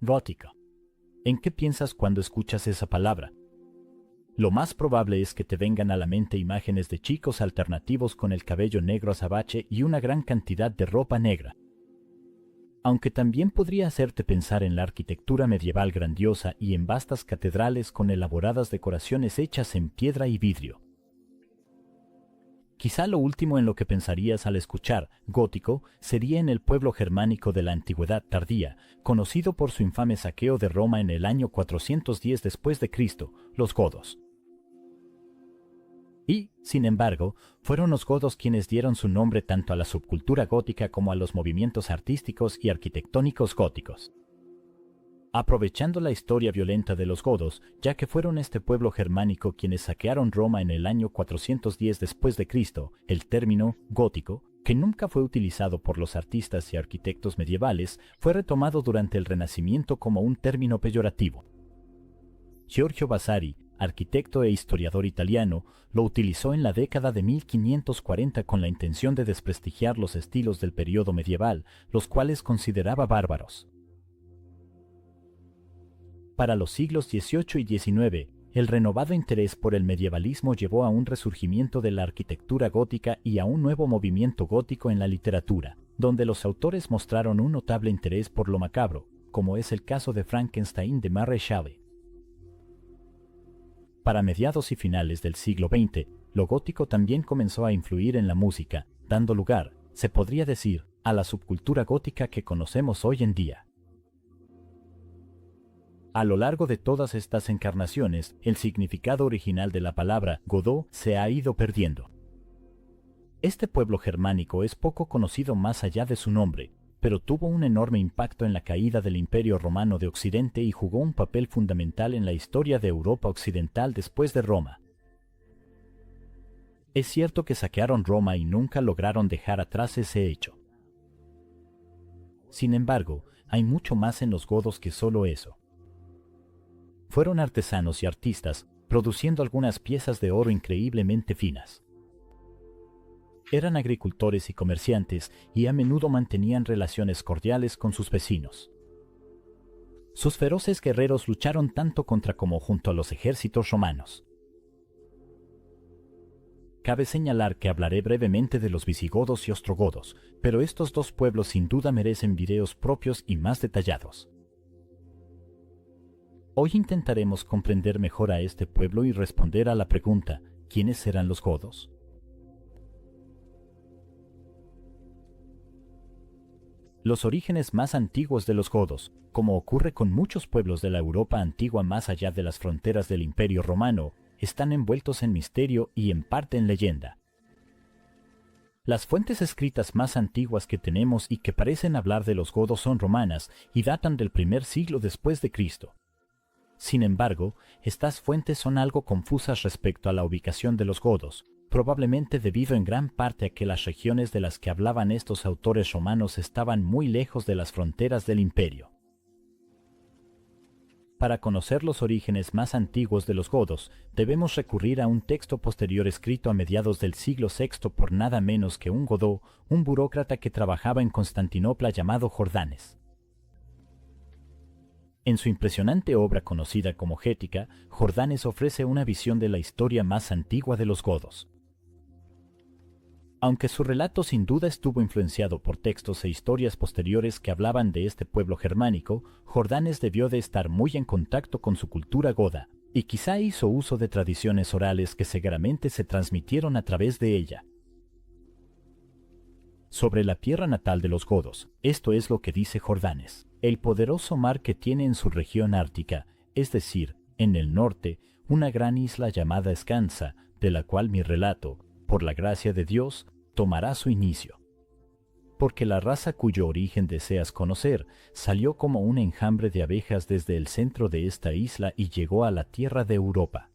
Gótico. ¿En qué piensas cuando escuchas esa palabra? Lo más probable es que te vengan a la mente imágenes de chicos alternativos con el cabello negro azabache y una gran cantidad de ropa negra. Aunque también podría hacerte pensar en la arquitectura medieval grandiosa y en vastas catedrales con elaboradas decoraciones hechas en piedra y vidrio. Quizá lo último en lo que pensarías al escuchar gótico sería en el pueblo germánico de la antigüedad tardía, conocido por su infame saqueo de Roma en el año 410 después de Cristo, los godos. Y, sin embargo, fueron los godos quienes dieron su nombre tanto a la subcultura gótica como a los movimientos artísticos y arquitectónicos góticos. Aprovechando la historia violenta de los godos, ya que fueron este pueblo germánico quienes saquearon Roma en el año 410 después de Cristo, el término gótico, que nunca fue utilizado por los artistas y arquitectos medievales, fue retomado durante el Renacimiento como un término peyorativo. Giorgio Vasari, arquitecto e historiador italiano, lo utilizó en la década de 1540 con la intención de desprestigiar los estilos del periodo medieval, los cuales consideraba bárbaros. Para los siglos XVIII y XIX, el renovado interés por el medievalismo llevó a un resurgimiento de la arquitectura gótica y a un nuevo movimiento gótico en la literatura, donde los autores mostraron un notable interés por lo macabro, como es el caso de Frankenstein de Mary Shelley. Para mediados y finales del siglo XX, lo gótico también comenzó a influir en la música, dando lugar, se podría decir, a la subcultura gótica que conocemos hoy en día. A lo largo de todas estas encarnaciones, el significado original de la palabra godó se ha ido perdiendo. Este pueblo germánico es poco conocido más allá de su nombre, pero tuvo un enorme impacto en la caída del Imperio Romano de Occidente y jugó un papel fundamental en la historia de Europa Occidental después de Roma. Es cierto que saquearon Roma y nunca lograron dejar atrás ese hecho. Sin embargo, hay mucho más en los godos que solo eso. Fueron artesanos y artistas, produciendo algunas piezas de oro increíblemente finas. Eran agricultores y comerciantes y a menudo mantenían relaciones cordiales con sus vecinos. Sus feroces guerreros lucharon tanto contra como junto a los ejércitos romanos. Cabe señalar que hablaré brevemente de los visigodos y ostrogodos, pero estos dos pueblos sin duda merecen videos propios y más detallados. Hoy intentaremos comprender mejor a este pueblo y responder a la pregunta, ¿quiénes eran los godos? Los orígenes más antiguos de los godos, como ocurre con muchos pueblos de la Europa antigua más allá de las fronteras del Imperio Romano, están envueltos en misterio y en parte en leyenda. Las fuentes escritas más antiguas que tenemos y que parecen hablar de los godos son romanas y datan del primer siglo después de Cristo. Sin embargo, estas fuentes son algo confusas respecto a la ubicación de los godos, probablemente debido en gran parte a que las regiones de las que hablaban estos autores romanos estaban muy lejos de las fronteras del imperio. Para conocer los orígenes más antiguos de los godos, debemos recurrir a un texto posterior escrito a mediados del siglo VI por nada menos que un godó, un burócrata que trabajaba en Constantinopla llamado Jordanes. En su impresionante obra conocida como Gética, Jordanes ofrece una visión de la historia más antigua de los godos. Aunque su relato sin duda estuvo influenciado por textos e historias posteriores que hablaban de este pueblo germánico, Jordanes debió de estar muy en contacto con su cultura goda, y quizá hizo uso de tradiciones orales que seguramente se transmitieron a través de ella. Sobre la tierra natal de los godos, esto es lo que dice Jordanes. El poderoso mar que tiene en su región ártica, es decir, en el norte, una gran isla llamada Escansa, de la cual mi relato, por la gracia de Dios, tomará su inicio. Porque la raza cuyo origen deseas conocer, salió como un enjambre de abejas desde el centro de esta isla y llegó a la tierra de Europa.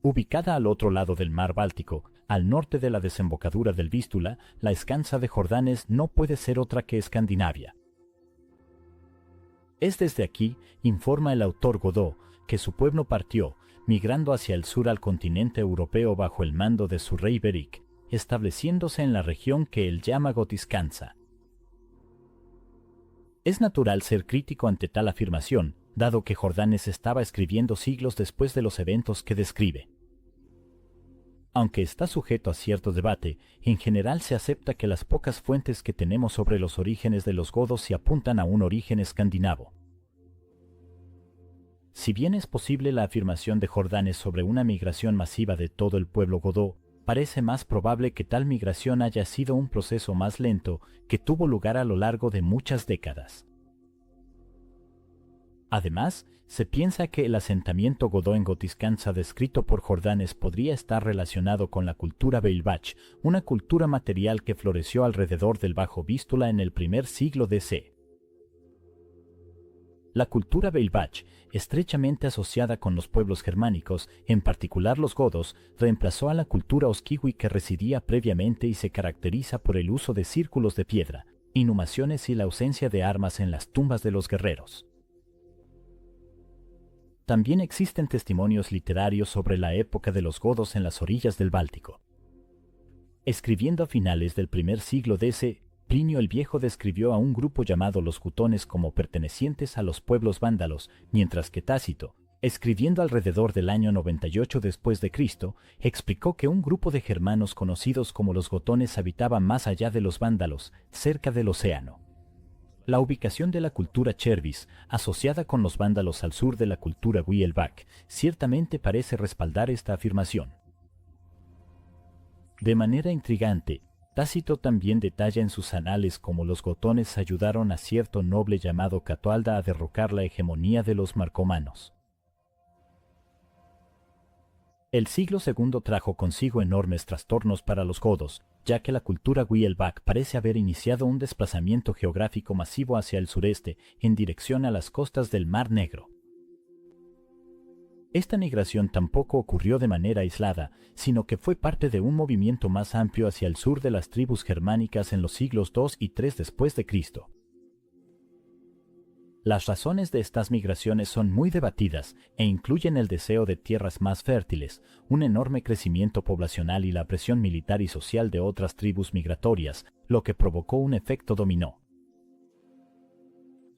Ubicada al otro lado del mar Báltico, al norte de la desembocadura del Vístula, la Escansa de Jordanes no puede ser otra que Escandinavia. Es desde aquí, informa el autor Godó, que su pueblo partió, migrando hacia el sur al continente europeo bajo el mando de su rey Beric, estableciéndose en la región que él llama Gotiscansa. Es natural ser crítico ante tal afirmación, dado que Jordanes estaba escribiendo siglos después de los eventos que describe. Aunque está sujeto a cierto debate, en general se acepta que las pocas fuentes que tenemos sobre los orígenes de los godos se apuntan a un origen escandinavo. Si bien es posible la afirmación de Jordanes sobre una migración masiva de todo el pueblo godó, parece más probable que tal migración haya sido un proceso más lento que tuvo lugar a lo largo de muchas décadas. Además, se piensa que el asentamiento godó en Gotiscanza descrito por Jordanes podría estar relacionado con la cultura Beilbach, una cultura material que floreció alrededor del Bajo Vístula en el primer siglo DC. La cultura Beilbach, estrechamente asociada con los pueblos germánicos, en particular los godos, reemplazó a la cultura osquihui que residía previamente y se caracteriza por el uso de círculos de piedra, inhumaciones y la ausencia de armas en las tumbas de los guerreros. También existen testimonios literarios sobre la época de los godos en las orillas del Báltico. Escribiendo a finales del primer siglo DC, Plinio el Viejo describió a un grupo llamado los gutones como pertenecientes a los pueblos vándalos, mientras que Tácito, escribiendo alrededor del año 98 después de Cristo, explicó que un grupo de germanos conocidos como los gotones habitaba más allá de los vándalos, cerca del océano. La ubicación de la cultura Chervis, asociada con los vándalos al sur de la cultura Wielbach, ciertamente parece respaldar esta afirmación. De manera intrigante, Tácito también detalla en sus anales cómo los gotones ayudaron a cierto noble llamado Catualda a derrocar la hegemonía de los marcomanos. El siglo II trajo consigo enormes trastornos para los godos, ya que la cultura Wielbach parece haber iniciado un desplazamiento geográfico masivo hacia el sureste, en dirección a las costas del Mar Negro. Esta migración tampoco ocurrió de manera aislada, sino que fue parte de un movimiento más amplio hacia el sur de las tribus germánicas en los siglos II y III después de Cristo. Las razones de estas migraciones son muy debatidas e incluyen el deseo de tierras más fértiles, un enorme crecimiento poblacional y la presión militar y social de otras tribus migratorias, lo que provocó un efecto dominó.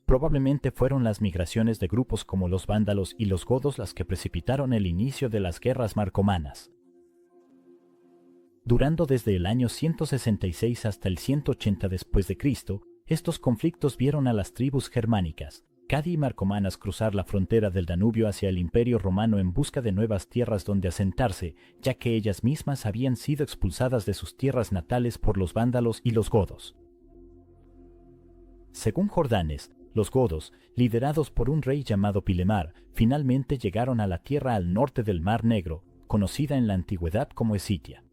Probablemente fueron las migraciones de grupos como los vándalos y los godos las que precipitaron el inicio de las guerras marcomanas. Durando desde el año 166 hasta el 180 después de Cristo, estos conflictos vieron a las tribus germánicas, cadi y marcomanas cruzar la frontera del Danubio hacia el Imperio Romano en busca de nuevas tierras donde asentarse, ya que ellas mismas habían sido expulsadas de sus tierras natales por los vándalos y los godos. Según Jordanes, los godos, liderados por un rey llamado Pilemar, finalmente llegaron a la tierra al norte del Mar Negro, conocida en la antigüedad como Escitia.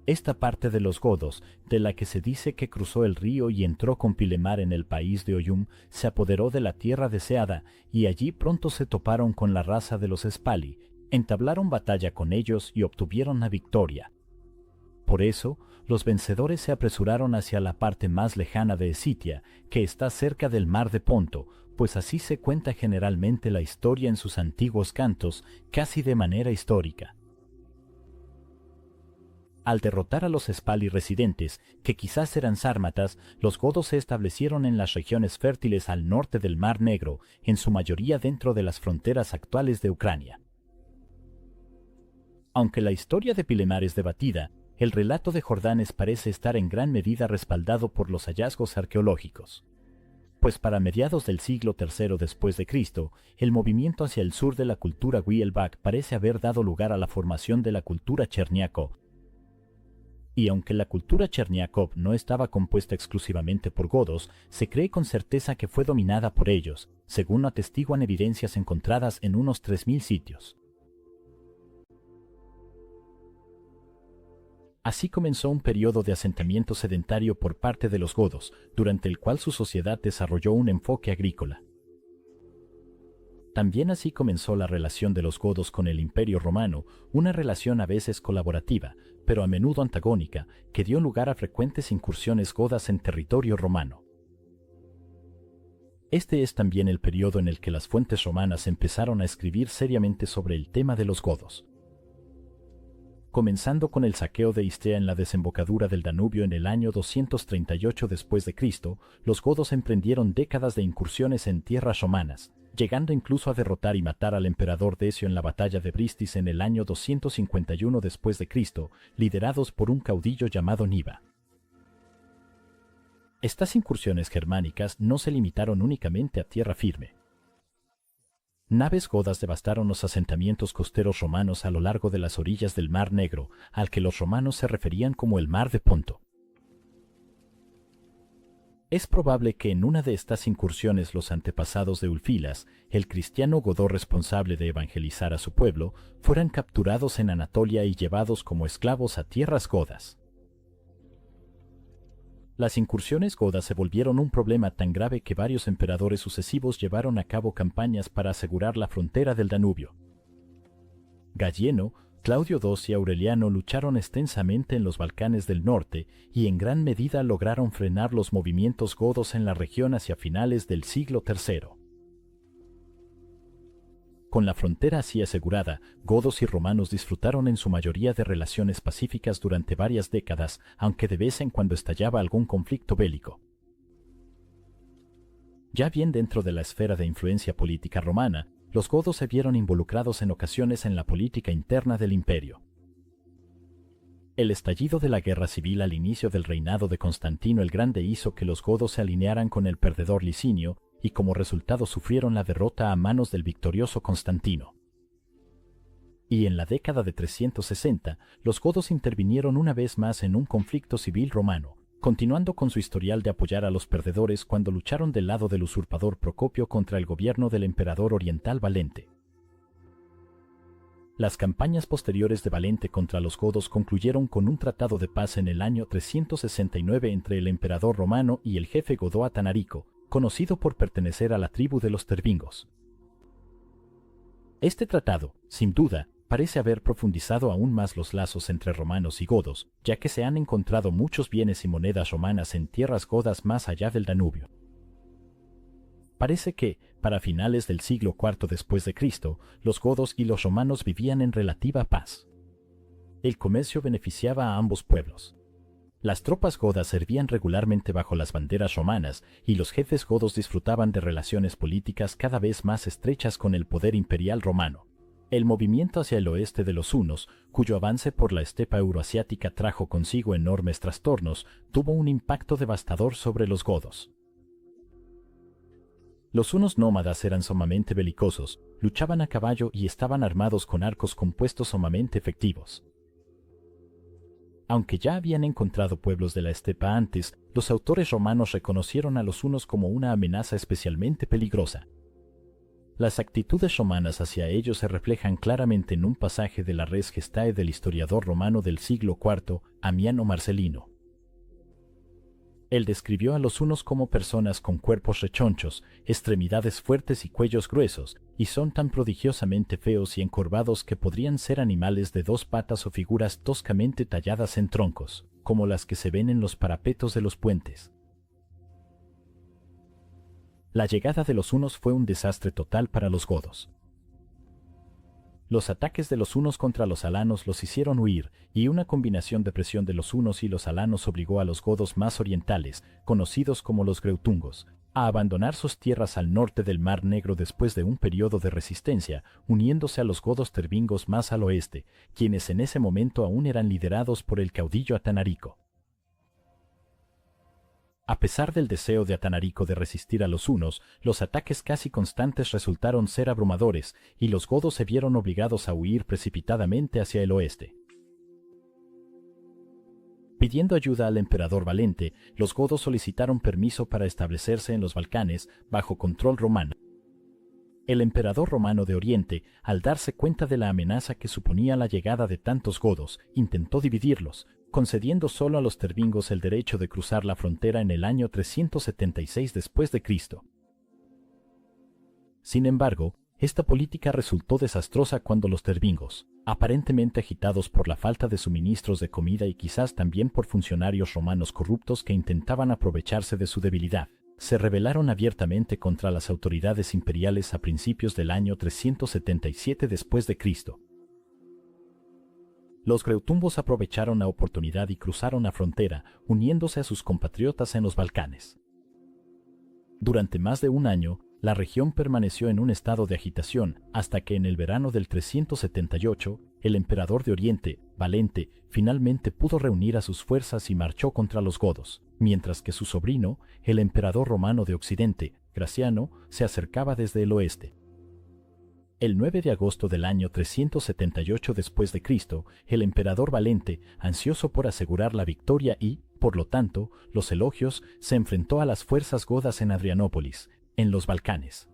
Esta parte de los godos, de la que se dice que cruzó el río y entró con Pilemar en el país de Oyum, se apoderó de la tierra deseada, y allí pronto se toparon con la raza de los Spali, entablaron batalla con ellos y obtuvieron la victoria. Por eso, los vencedores se apresuraron hacia la parte más lejana de Escitia, que está cerca del mar de Ponto, pues así se cuenta generalmente la historia en sus antiguos cantos, casi de manera histórica. Al derrotar a los Spali residentes, que quizás eran sármatas, los godos se establecieron en las regiones fértiles al norte del Mar Negro, en su mayoría dentro de las fronteras actuales de Ucrania. Aunque la historia de Pilemar es debatida, el relato de Jordanes parece estar en gran medida respaldado por los hallazgos arqueológicos. Pues para mediados del siglo III después de Cristo, el movimiento hacia el sur de la cultura Wielbach parece haber dado lugar a la formación de la cultura Cherniakov. Y aunque la cultura Cherniakov no estaba compuesta exclusivamente por godos, se cree con certeza que fue dominada por ellos, según atestiguan evidencias encontradas en unos 3000 sitios. Así comenzó un periodo de asentamiento sedentario por parte de los godos, durante el cual su sociedad desarrolló un enfoque agrícola. También así comenzó la relación de los godos con el Imperio Romano, una relación a veces colaborativa, pero a menudo antagónica, que dio lugar a frecuentes incursiones godas en territorio romano. Este es también el periodo en el que las fuentes romanas empezaron a escribir seriamente sobre el tema de los godos. Comenzando con el saqueo de Istria en la desembocadura del Danubio en el año 238 después de Cristo, los godos emprendieron décadas de incursiones en tierras romanas, llegando incluso a derrotar y matar al emperador Decio en la batalla de Bristis en el año 251 después de Cristo, liderados por un caudillo llamado Niba. Estas incursiones germánicas no se limitaron únicamente a tierra firme. Naves godas devastaron los asentamientos costeros romanos a lo largo de las orillas del Mar Negro, al que los romanos se referían como el Mar de Ponto. Es probable que en una de estas incursiones los antepasados de Ulfilas, el cristiano godó responsable de evangelizar a su pueblo, fueran capturados en Anatolia y llevados como esclavos a tierras godas. Las incursiones godas se volvieron un problema tan grave que varios emperadores sucesivos llevaron a cabo campañas para asegurar la frontera del Danubio. Gallieno, Claudio II y Aureliano lucharon extensamente en los Balcanes del Norte y en gran medida lograron frenar los movimientos godos en la región hacia finales del siglo III. Con la frontera así asegurada, godos y romanos disfrutaron en su mayoría de relaciones pacíficas durante varias décadas, aunque de vez en cuando estallaba algún conflicto bélico. Ya bien dentro de la esfera de influencia política romana, los godos se vieron involucrados en ocasiones en la política interna del imperio. El estallido de la guerra civil al inicio del reinado de Constantino el Grande hizo que los godos se alinearan con el perdedor Licinio, y como resultado sufrieron la derrota a manos del victorioso Constantino. Y en la década de 360, los godos intervinieron una vez más en un conflicto civil romano, continuando con su historial de apoyar a los perdedores cuando lucharon del lado del usurpador Procopio contra el gobierno del emperador oriental Valente. Las campañas posteriores de Valente contra los godos concluyeron con un tratado de paz en el año 369 entre el emperador romano y el jefe godo Atanarico, conocido por pertenecer a la tribu de los tervingos. Este tratado, sin duda, parece haber profundizado aún más los lazos entre romanos y godos, ya que se han encontrado muchos bienes y monedas romanas en tierras godas más allá del Danubio. Parece que, para finales del siglo IV después de Cristo, los godos y los romanos vivían en relativa paz. El comercio beneficiaba a ambos pueblos. Las tropas godas servían regularmente bajo las banderas romanas y los jefes godos disfrutaban de relaciones políticas cada vez más estrechas con el poder imperial romano. El movimiento hacia el oeste de los hunos, cuyo avance por la estepa euroasiática trajo consigo enormes trastornos, tuvo un impacto devastador sobre los godos. Los hunos nómadas eran sumamente belicosos, luchaban a caballo y estaban armados con arcos compuestos sumamente efectivos. Aunque ya habían encontrado pueblos de la estepa antes, los autores romanos reconocieron a los hunos como una amenaza especialmente peligrosa. Las actitudes romanas hacia ellos se reflejan claramente en un pasaje de la Res Gestae del historiador romano del siglo IV, Amiano Marcelino. Él describió a los hunos como personas con cuerpos rechonchos, extremidades fuertes y cuellos gruesos, y son tan prodigiosamente feos y encorvados que podrían ser animales de dos patas o figuras toscamente talladas en troncos, como las que se ven en los parapetos de los puentes. La llegada de los hunos fue un desastre total para los godos. Los ataques de los hunos contra los alanos los hicieron huir, y una combinación de presión de los hunos y los alanos obligó a los godos más orientales, conocidos como los greutungos, a abandonar sus tierras al norte del Mar Negro después de un periodo de resistencia, uniéndose a los godos tervingos más al oeste, quienes en ese momento aún eran liderados por el caudillo Atanarico. A pesar del deseo de Atanarico de resistir a los hunos, los ataques casi constantes resultaron ser abrumadores, y los godos se vieron obligados a huir precipitadamente hacia el oeste. Pidiendo ayuda al emperador Valente, los godos solicitaron permiso para establecerse en los Balcanes bajo control romano. El emperador romano de Oriente, al darse cuenta de la amenaza que suponía la llegada de tantos godos, intentó dividirlos, concediendo solo a los tervingos el derecho de cruzar la frontera en el año 376 después de Cristo. Sin embargo, esta política resultó desastrosa cuando los tervingos, aparentemente agitados por la falta de suministros de comida y quizás también por funcionarios romanos corruptos que intentaban aprovecharse de su debilidad, se rebelaron abiertamente contra las autoridades imperiales a principios del año 377 después de Cristo. Los greutumbos aprovecharon la oportunidad y cruzaron la frontera, uniéndose a sus compatriotas en los Balcanes. Durante más de un año, la región permaneció en un estado de agitación hasta que en el verano del 378, el emperador de Oriente, Valente, finalmente pudo reunir a sus fuerzas y marchó contra los godos, mientras que su sobrino, el emperador romano de Occidente, Graciano, se acercaba desde el oeste. El 9 de agosto del año 378 después de Cristo, el emperador Valente, ansioso por asegurar la victoria y, por lo tanto, los elogios, se enfrentó a las fuerzas godas en Adrianópolis, en los Balcanes.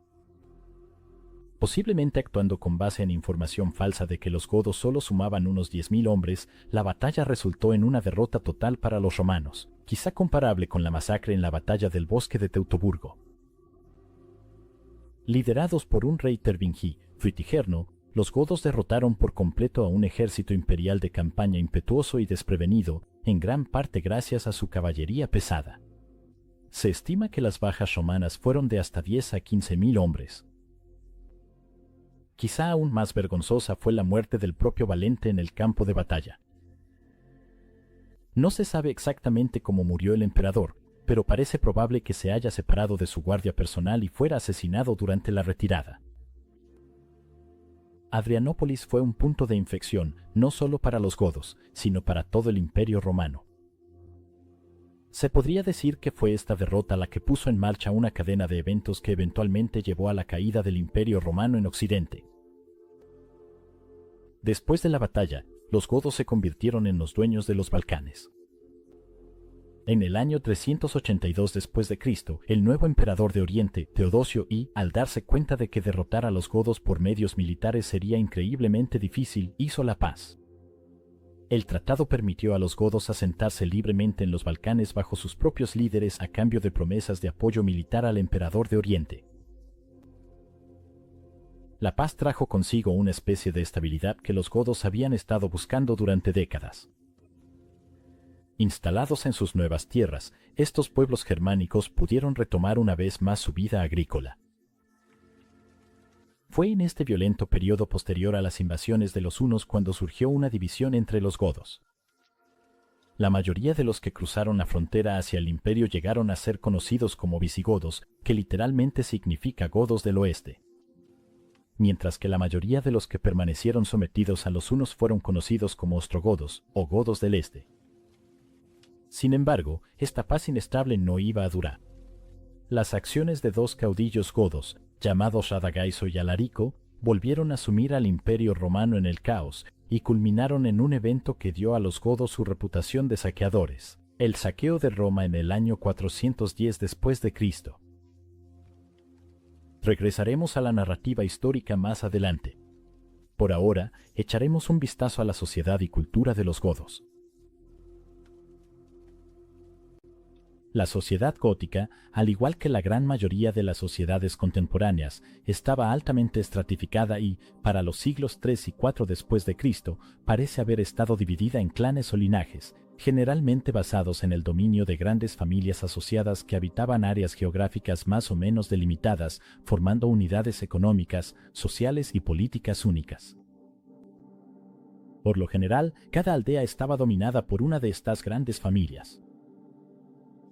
Posiblemente actuando con base en información falsa de que los godos solo sumaban unos 10.000 hombres, la batalla resultó en una derrota total para los romanos, quizá comparable con la masacre en la batalla del bosque de Teutoburgo. Liderados por un rey tervingí, Fritigerno, los godos derrotaron por completo a un ejército imperial de campaña impetuoso y desprevenido, en gran parte gracias a su caballería pesada. Se estima que las bajas romanas fueron de hasta 10 a 15.000 hombres. Quizá aún más vergonzosa fue la muerte del propio Valente en el campo de batalla. No se sabe exactamente cómo murió el emperador, pero parece probable que se haya separado de su guardia personal y fuera asesinado durante la retirada. Adrianópolis fue un punto de inflexión no solo para los godos, sino para todo el Imperio Romano. Se podría decir que fue esta derrota la que puso en marcha una cadena de eventos que eventualmente llevó a la caída del Imperio Romano en Occidente. Después de la batalla, los godos se convirtieron en los dueños de los Balcanes. En el año 382 después de Cristo, el nuevo emperador de Oriente, Teodosio I, al darse cuenta de que derrotar a los godos por medios militares sería increíblemente difícil, hizo la paz. El tratado permitió a los godos asentarse libremente en los Balcanes bajo sus propios líderes a cambio de promesas de apoyo militar al emperador de Oriente. La paz trajo consigo una especie de estabilidad que los godos habían estado buscando durante décadas. Instalados en sus nuevas tierras, estos pueblos germánicos pudieron retomar una vez más su vida agrícola. Fue en este violento periodo posterior a las invasiones de los hunos cuando surgió una división entre los godos. La mayoría de los que cruzaron la frontera hacia el imperio llegaron a ser conocidos como visigodos, que literalmente significa godos del oeste. Mientras que la mayoría de los que permanecieron sometidos a los hunos fueron conocidos como ostrogodos o godos del este. Sin embargo, esta paz inestable no iba a durar. Las acciones de dos caudillos godos, llamados Radagaiso y Alarico, volvieron a sumir al Imperio Romano en el caos y culminaron en un evento que dio a los godos su reputación de saqueadores, el saqueo de Roma en el año 410 después de Cristo. Regresaremos a la narrativa histórica más adelante. Por ahora, echaremos un vistazo a la sociedad y cultura de los godos. La sociedad gótica, al igual que la gran mayoría de las sociedades contemporáneas, estaba altamente estratificada y, para los siglos III y IV después de Cristo, parece haber estado dividida en clanes o linajes, generalmente basados en el dominio de grandes familias asociadas que habitaban áreas geográficas más o menos delimitadas, formando unidades económicas, sociales y políticas únicas. Por lo general, cada aldea estaba dominada por una de estas grandes familias.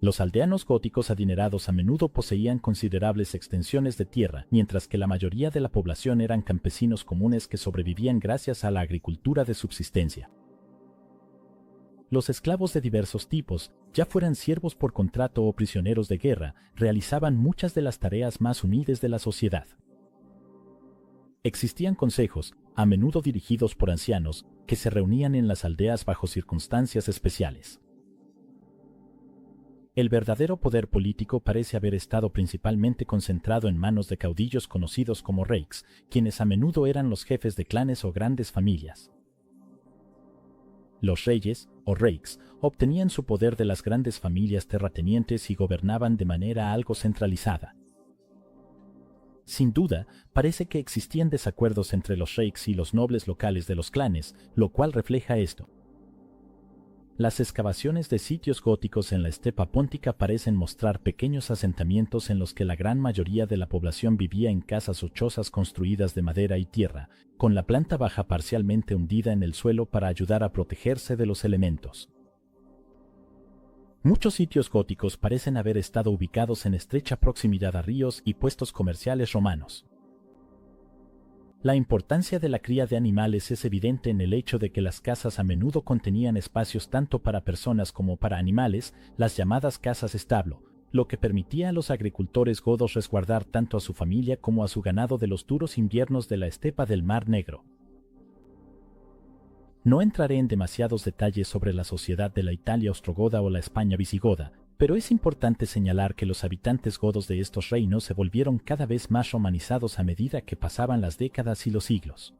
Los aldeanos góticos adinerados a menudo poseían considerables extensiones de tierra, mientras que la mayoría de la población eran campesinos comunes que sobrevivían gracias a la agricultura de subsistencia. Los esclavos de diversos tipos, ya fueran siervos por contrato o prisioneros de guerra, realizaban muchas de las tareas más humildes de la sociedad. Existían consejos, a menudo dirigidos por ancianos, que se reunían en las aldeas bajo circunstancias especiales. El verdadero poder político parece haber estado principalmente concentrado en manos de caudillos conocidos como reiks, quienes a menudo eran los jefes de clanes o grandes familias. Los reyes, o reiks, obtenían su poder de las grandes familias terratenientes y gobernaban de manera algo centralizada. Sin duda, parece que existían desacuerdos entre los reiks y los nobles locales de los clanes, lo cual refleja esto. Las excavaciones de sitios góticos en la estepa póntica parecen mostrar pequeños asentamientos en los que la gran mayoría de la población vivía en casas o chozas construidas de madera y tierra, con la planta baja parcialmente hundida en el suelo para ayudar a protegerse de los elementos. Muchos sitios góticos parecen haber estado ubicados en estrecha proximidad a ríos y puestos comerciales romanos. La importancia de la cría de animales es evidente en el hecho de que las casas a menudo contenían espacios tanto para personas como para animales, las llamadas casas establo, lo que permitía a los agricultores godos resguardar tanto a su familia como a su ganado de los duros inviernos de la estepa del Mar Negro. No entraré en demasiados detalles sobre la sociedad de la Italia ostrogoda o la España visigoda, pero es importante señalar que los habitantes godos de estos reinos se volvieron cada vez más romanizados a medida que pasaban las décadas y los siglos.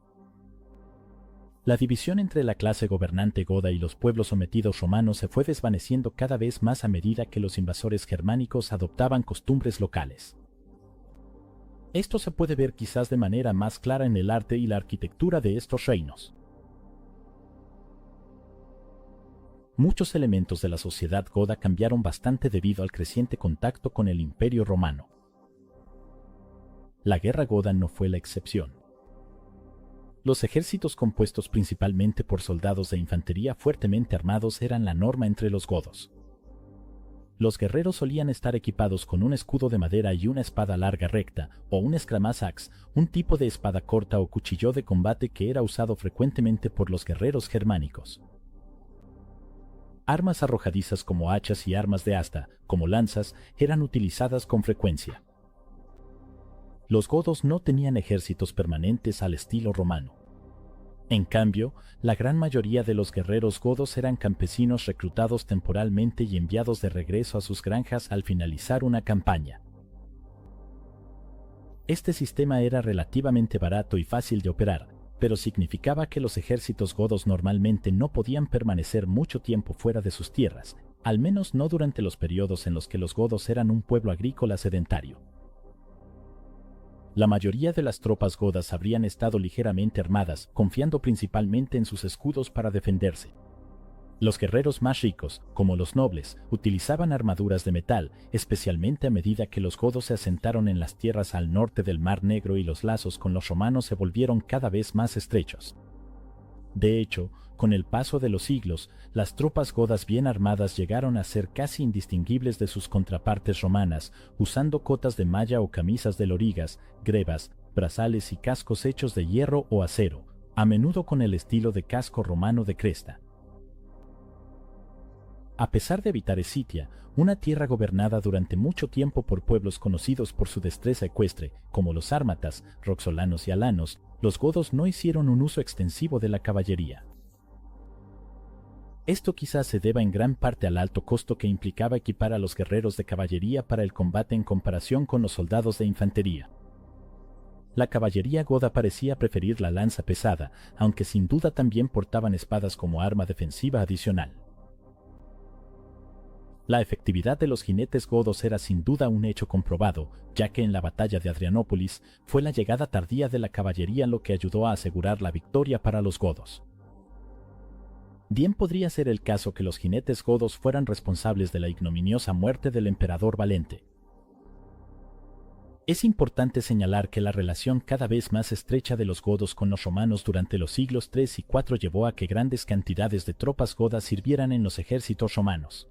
La división entre la clase gobernante goda y los pueblos sometidos romanos se fue desvaneciendo cada vez más a medida que los invasores germánicos adoptaban costumbres locales. Esto se puede ver quizás de manera más clara en el arte y la arquitectura de estos reinos. Muchos elementos de la sociedad goda cambiaron bastante debido al creciente contacto con el Imperio Romano. La guerra goda no fue la excepción. Los ejércitos compuestos principalmente por soldados de infantería fuertemente armados eran la norma entre los godos. Los guerreros solían estar equipados con un escudo de madera y una espada larga recta, o un eskramasax, un tipo de espada corta o cuchillo de combate que era usado frecuentemente por los guerreros germánicos. Armas arrojadizas como hachas y armas de asta, como lanzas, eran utilizadas con frecuencia. Los godos no tenían ejércitos permanentes al estilo romano. En cambio, la gran mayoría de los guerreros godos eran campesinos reclutados temporalmente y enviados de regreso a sus granjas al finalizar una campaña. Este sistema era relativamente barato y fácil de operar, pero significaba que los ejércitos godos normalmente no podían permanecer mucho tiempo fuera de sus tierras, al menos no durante los periodos en los que los godos eran un pueblo agrícola sedentario. La mayoría de las tropas godas habrían estado ligeramente armadas, confiando principalmente en sus escudos para defenderse. Los guerreros más ricos, como los nobles, utilizaban armaduras de metal, especialmente a medida que los godos se asentaron en las tierras al norte del Mar Negro y los lazos con los romanos se volvieron cada vez más estrechos. De hecho, con el paso de los siglos, las tropas godas bien armadas llegaron a ser casi indistinguibles de sus contrapartes romanas, usando cotas de malla o camisas de lorigas, grebas, brazales y cascos hechos de hierro o acero, a menudo con el estilo de casco romano de cresta. A pesar de habitar Escitia, una tierra gobernada durante mucho tiempo por pueblos conocidos por su destreza ecuestre, como los sármatas, roxolanos y alanos, los godos no hicieron un uso extensivo de la caballería. Esto quizás se deba en gran parte al alto costo que implicaba equipar a los guerreros de caballería para el combate en comparación con los soldados de infantería. La caballería goda parecía preferir la lanza pesada, aunque sin duda también portaban espadas como arma defensiva adicional. La efectividad de los jinetes godos era sin duda un hecho comprobado, ya que en la batalla de Adrianópolis fue la llegada tardía de la caballería lo que ayudó a asegurar la victoria para los godos. Bien podría ser el caso que los jinetes godos fueran responsables de la ignominiosa muerte del emperador Valente. Es importante señalar que la relación cada vez más estrecha de los godos con los romanos durante los siglos III y IV llevó a que grandes cantidades de tropas godas sirvieran en los ejércitos romanos.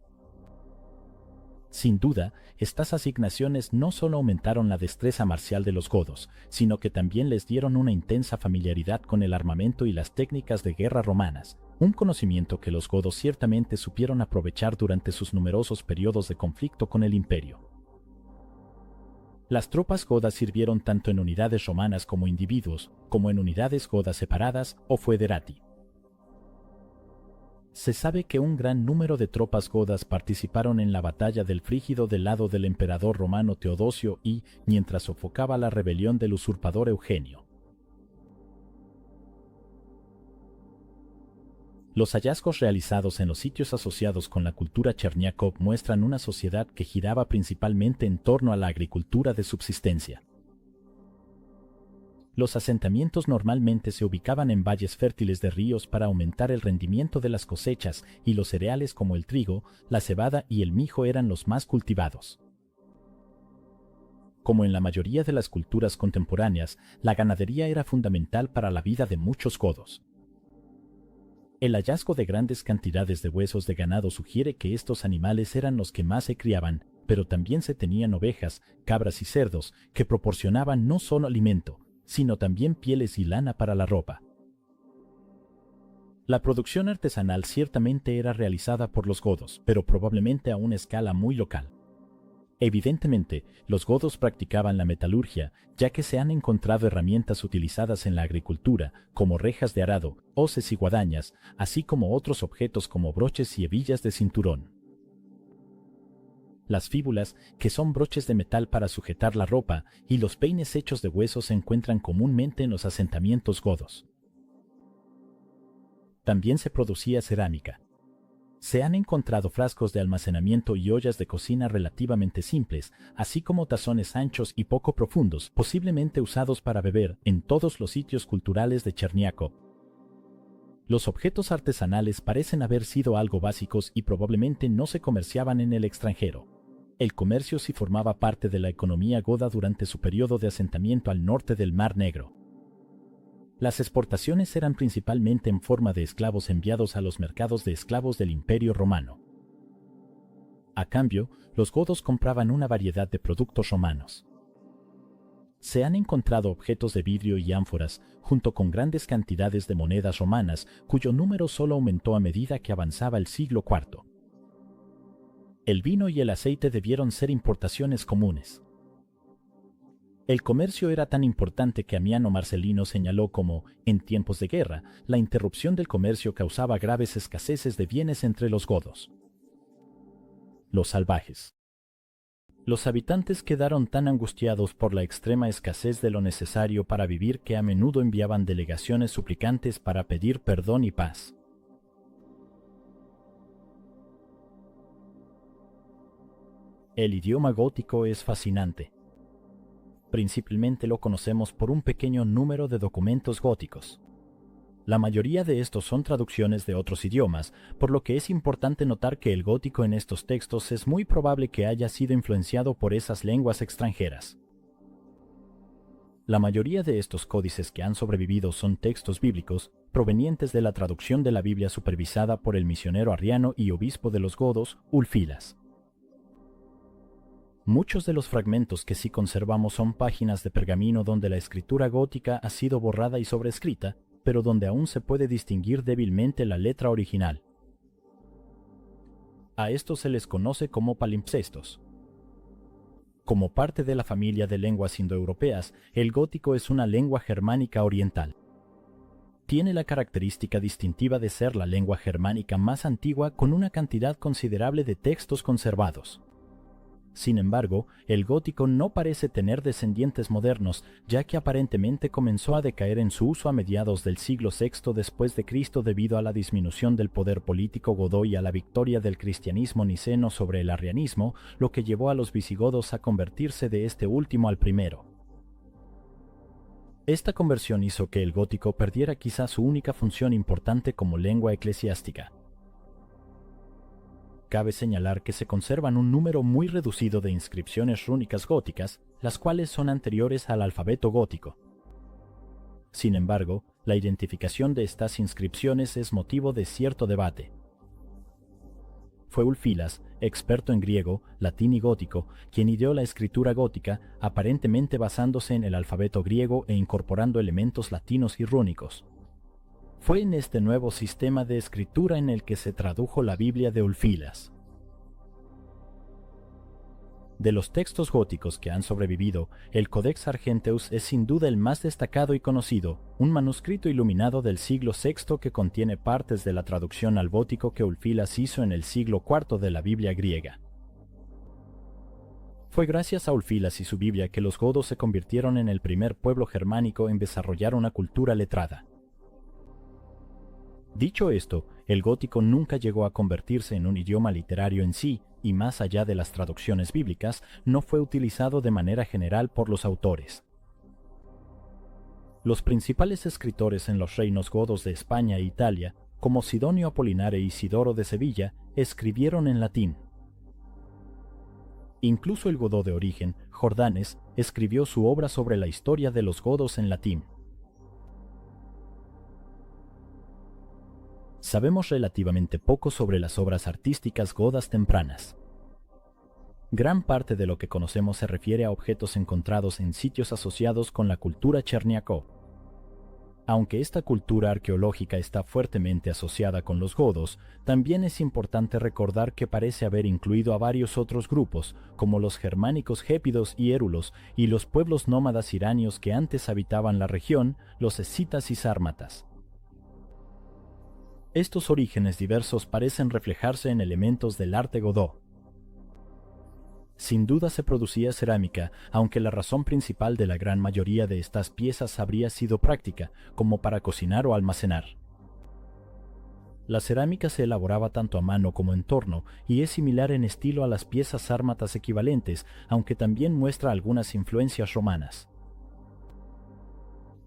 Sin duda, estas asignaciones no solo aumentaron la destreza marcial de los godos, sino que también les dieron una intensa familiaridad con el armamento y las técnicas de guerra romanas, un conocimiento que los godos ciertamente supieron aprovechar durante sus numerosos periodos de conflicto con el imperio. Las tropas godas sirvieron tanto en unidades romanas como individuos, como en unidades godas separadas o foederati. Se sabe que un gran número de tropas godas participaron en la batalla del Frígido del lado del emperador romano Teodosio y, mientras sofocaba la rebelión del usurpador Eugenio. Los hallazgos realizados en los sitios asociados con la cultura Cherniakov muestran una sociedad que giraba principalmente en torno a la agricultura de subsistencia. Los asentamientos normalmente se ubicaban en valles fértiles de ríos para aumentar el rendimiento de las cosechas, y los cereales como el trigo, la cebada y el mijo eran los más cultivados. Como en la mayoría de las culturas contemporáneas, la ganadería era fundamental para la vida de muchos godos. El hallazgo de grandes cantidades de huesos de ganado sugiere que estos animales eran los que más se criaban, pero también se tenían ovejas, cabras y cerdos, que proporcionaban no solo alimento, sino también pieles y lana para la ropa. La producción artesanal ciertamente era realizada por los godos, pero probablemente a una escala muy local. Evidentemente, los godos practicaban la metalurgia, ya que se han encontrado herramientas utilizadas en la agricultura, como rejas de arado, hoces y guadañas, así como otros objetos como broches y hebillas de cinturón. Las fíbulas, que son broches de metal para sujetar la ropa, y los peines hechos de hueso se encuentran comúnmente en los asentamientos godos. También se producía cerámica. Se han encontrado frascos de almacenamiento y ollas de cocina relativamente simples, así como tazones anchos y poco profundos, posiblemente usados para beber, en todos los sitios culturales de Cherniakov. Los objetos artesanales parecen haber sido algo básicos y probablemente no se comerciaban en el extranjero. El comercio sí formaba parte de la economía goda durante su periodo de asentamiento al norte del Mar Negro. Las exportaciones eran principalmente en forma de esclavos enviados a los mercados de esclavos del Imperio Romano. A cambio, los godos compraban una variedad de productos romanos. Se han encontrado objetos de vidrio y ánforas, junto con grandes cantidades de monedas romanas, cuyo número solo aumentó a medida que avanzaba el siglo IV. El vino y el aceite debieron ser importaciones comunes. El comercio era tan importante que Amiano Marcelino señaló como, en tiempos de guerra, la interrupción del comercio causaba graves escaseces de bienes entre los godos. Los salvajes. Los habitantes quedaron tan angustiados por la extrema escasez de lo necesario para vivir que a menudo enviaban delegaciones suplicantes para pedir perdón y paz. El idioma gótico es fascinante. Principalmente lo conocemos por un pequeño número de documentos góticos. La mayoría de estos son traducciones de otros idiomas, por lo que es importante notar que el gótico en estos textos es muy probable que haya sido influenciado por esas lenguas extranjeras. La mayoría de estos códices que han sobrevivido son textos bíblicos, provenientes de la traducción de la Biblia supervisada por el misionero arriano y obispo de los godos, Ulfilas. Muchos de los fragmentos que sí conservamos son páginas de pergamino donde la escritura gótica ha sido borrada y sobrescrita, pero donde aún se puede distinguir débilmente la letra original. A estos se les conoce como palimpsestos. Como parte de la familia de lenguas indoeuropeas, el gótico es una lengua germánica oriental. Tiene la característica distintiva de ser la lengua germánica más antigua con una cantidad considerable de textos conservados. Sin embargo, el gótico no parece tener descendientes modernos, ya que aparentemente comenzó a decaer en su uso a mediados del siglo VI después de Cristo debido a la disminución del poder político godo y a la victoria del cristianismo niceno sobre el arrianismo, lo que llevó a los visigodos a convertirse de este último al primero. Esta conversión hizo que el gótico perdiera quizá su única función importante como lengua eclesiástica. Cabe señalar que se conservan un número muy reducido de inscripciones rúnicas góticas, las cuales son anteriores al alfabeto gótico. Sin embargo, la identificación de estas inscripciones es motivo de cierto debate. Fue Ulfilas, experto en griego, latín y gótico, quien ideó la escritura gótica, aparentemente basándose en el alfabeto griego e incorporando elementos latinos y rúnicos. Fue en este nuevo sistema de escritura en el que se tradujo la Biblia de Ulfilas. De los textos góticos que han sobrevivido, el Codex Argenteus es sin duda el más destacado y conocido, un manuscrito iluminado del siglo VI que contiene partes de la traducción al gótico que Ulfilas hizo en el siglo IV de la Biblia griega. Fue gracias a Ulfilas y su Biblia que los godos se convirtieron en el primer pueblo germánico en desarrollar una cultura letrada. Dicho esto, el gótico nunca llegó a convertirse en un idioma literario en sí, y más allá de las traducciones bíblicas, no fue utilizado de manera general por los autores. Los principales escritores en los reinos godos de España e Italia, como Sidonio Apolinar e Isidoro de Sevilla, escribieron en latín. Incluso el godó de origen, Jordanes, escribió su obra sobre la historia de los godos en latín. Sabemos relativamente poco sobre las obras artísticas godas tempranas. Gran parte de lo que conocemos se refiere a objetos encontrados en sitios asociados con la cultura cherniakó. Aunque esta cultura arqueológica está fuertemente asociada con los godos, también es importante recordar que parece haber incluido a varios otros grupos, como los germánicos gépidos y érulos, y los pueblos nómadas iranios que antes habitaban la región, los escitas y sármatas. Estos orígenes diversos parecen reflejarse en elementos del arte godó. Sin duda se producía cerámica, aunque la razón principal de la gran mayoría de estas piezas habría sido práctica, como para cocinar o almacenar. La cerámica se elaboraba tanto a mano como en torno, y es similar en estilo a las piezas sármatas equivalentes, aunque también muestra algunas influencias romanas.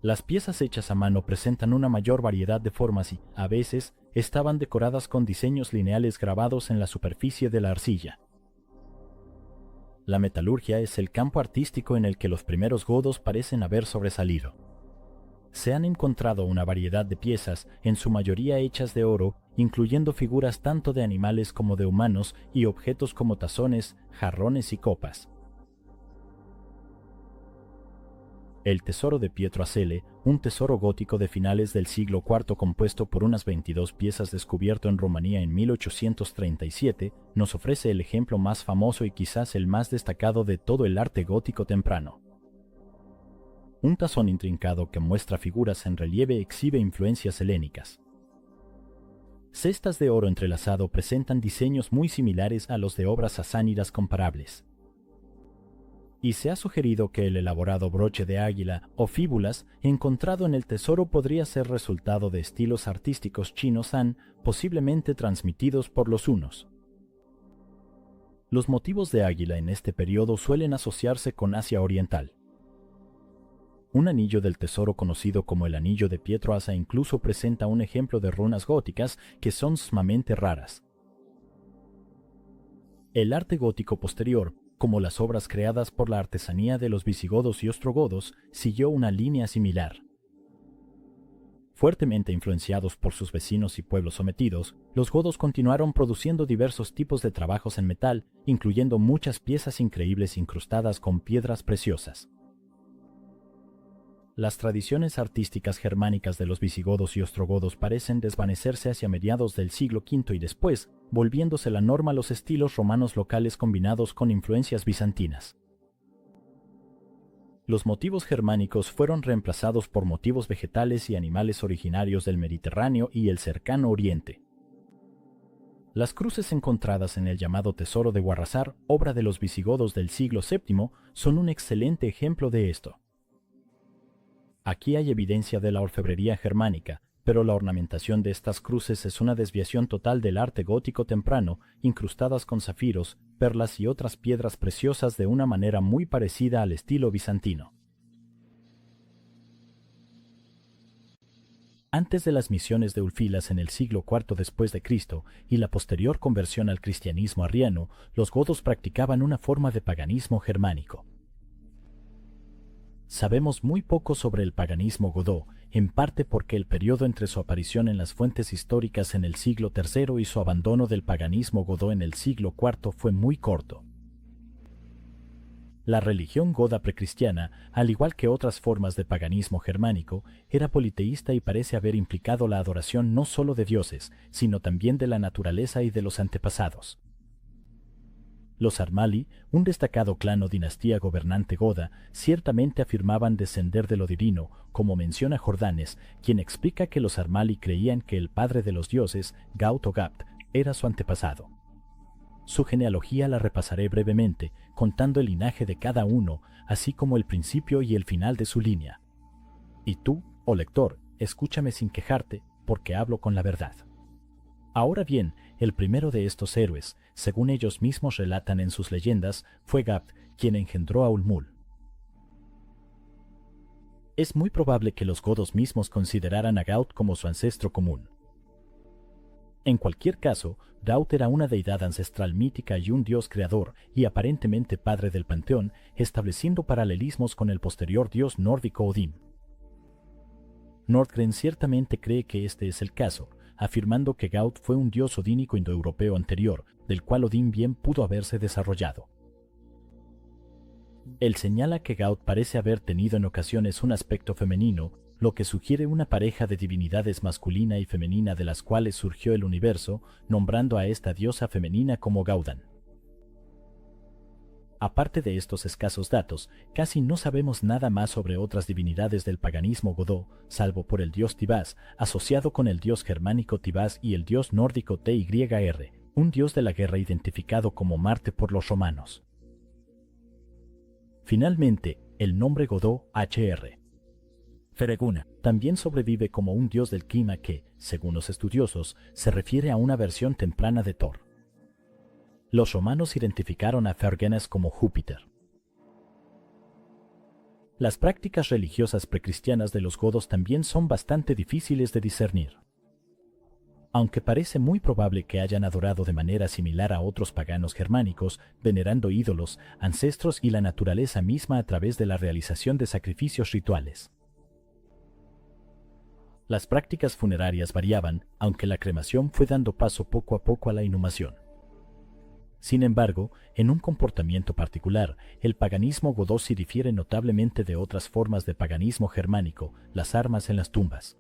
Las piezas hechas a mano presentan una mayor variedad de formas y, a veces, estaban decoradas con diseños lineales grabados en la superficie de la arcilla. La metalurgia es el campo artístico en el que los primeros godos parecen haber sobresalido. Se han encontrado una variedad de piezas, en su mayoría hechas de oro, incluyendo figuras tanto de animales como de humanos y objetos como tazones, jarrones y copas. El tesoro de Pietro Asele, un tesoro gótico de finales del siglo IV compuesto por unas 22 piezas descubierto en Rumanía en 1837, nos ofrece el ejemplo más famoso y quizás el más destacado de todo el arte gótico temprano. Un tazón intrincado que muestra figuras en relieve exhibe influencias helénicas. Cestas de oro entrelazado presentan diseños muy similares a los de obras sasánidas comparables. Y se ha sugerido que el elaborado broche de águila o fíbulas encontrado en el tesoro podría ser resultado de estilos artísticos chinos Han, posiblemente transmitidos por los hunos. Los motivos de águila en este periodo suelen asociarse con Asia Oriental. Un anillo del tesoro conocido como el anillo de Pietro Asa incluso presenta un ejemplo de runas góticas que son sumamente raras. El arte gótico posterior, como las obras creadas por la artesanía de los visigodos y ostrogodos, siguió una línea similar. Fuertemente influenciados por sus vecinos y pueblos sometidos, los godos continuaron produciendo diversos tipos de trabajos en metal, incluyendo muchas piezas increíbles incrustadas con piedras preciosas. Las tradiciones artísticas germánicas de los visigodos y ostrogodos parecen desvanecerse hacia mediados del siglo V y después, volviéndose la norma los estilos romanos locales combinados con influencias bizantinas. Los motivos germánicos fueron reemplazados por motivos vegetales y animales originarios del Mediterráneo y el cercano Oriente. Las cruces encontradas en el llamado Tesoro de Guarrasar, obra de los visigodos del siglo VII, son un excelente ejemplo de esto. Aquí hay evidencia de la orfebrería germánica, pero la ornamentación de estas cruces es una desviación total del arte gótico temprano, incrustadas con zafiros, perlas y otras piedras preciosas de una manera muy parecida al estilo bizantino. Antes de las misiones de Ulfilas en el siglo IV después de Cristo y la posterior conversión al cristianismo arriano, los godos practicaban una forma de paganismo germánico. Sabemos muy poco sobre el paganismo godó, en parte porque el periodo entre su aparición en las fuentes históricas en el siglo III y su abandono del paganismo godó en el siglo IV fue muy corto. La religión goda precristiana, al igual que otras formas de paganismo germánico, era politeísta y parece haber implicado la adoración no solo de dioses, sino también de la naturaleza y de los antepasados. Los Armali, un destacado clan o dinastía gobernante goda, ciertamente afirmaban descender de lo divino, como menciona Jordanes, quien explica que los Armali creían que el padre de los dioses, Gaut o Gapt, era su antepasado. Su genealogía la repasaré brevemente, contando el linaje de cada uno, así como el principio y el final de su línea. Y tú, oh lector, escúchame sin quejarte, porque hablo con la verdad. Ahora bien, el primero de estos héroes, según ellos mismos relatan en sus leyendas, fue Gapt, quien engendró a Ulmul. Es muy probable que los godos mismos consideraran a Gaut como su ancestro común. En cualquier caso, Gaut era una deidad ancestral mítica y un dios creador y aparentemente padre del panteón, estableciendo paralelismos con el posterior dios nórdico Odín. Nordgren ciertamente cree que este es el caso, afirmando que Gaut fue un dios odínico indoeuropeo anterior, del cual Odín bien pudo haberse desarrollado. Él señala que Gaut parece haber tenido en ocasiones un aspecto femenino, lo que sugiere una pareja de divinidades masculina y femenina de las cuales surgió el universo, nombrando a esta diosa femenina como Gaudan. Aparte de estos escasos datos, casi no sabemos nada más sobre otras divinidades del paganismo godó, salvo por el dios Tibás, asociado con el dios germánico Tibás y el dios nórdico Tyr, un dios de la guerra identificado como Marte por los romanos. Finalmente, el nombre godó Hr. Fereguna también sobrevive como un dios del clima que, según los estudiosos, se refiere a una versión temprana de Thor. Los romanos identificaron a Fergenes como Júpiter. Las prácticas religiosas precristianas de los godos también son bastante difíciles de discernir. Aunque parece muy probable que hayan adorado de manera similar a otros paganos germánicos, venerando ídolos, ancestros y la naturaleza misma a través de la realización de sacrificios rituales. Las prácticas funerarias variaban, aunque la cremación fue dando paso poco a poco a la inhumación. Sin embargo, en un comportamiento particular, el paganismo godó sí difiere notablemente de otras formas de paganismo germánico, las armas en las tumbas.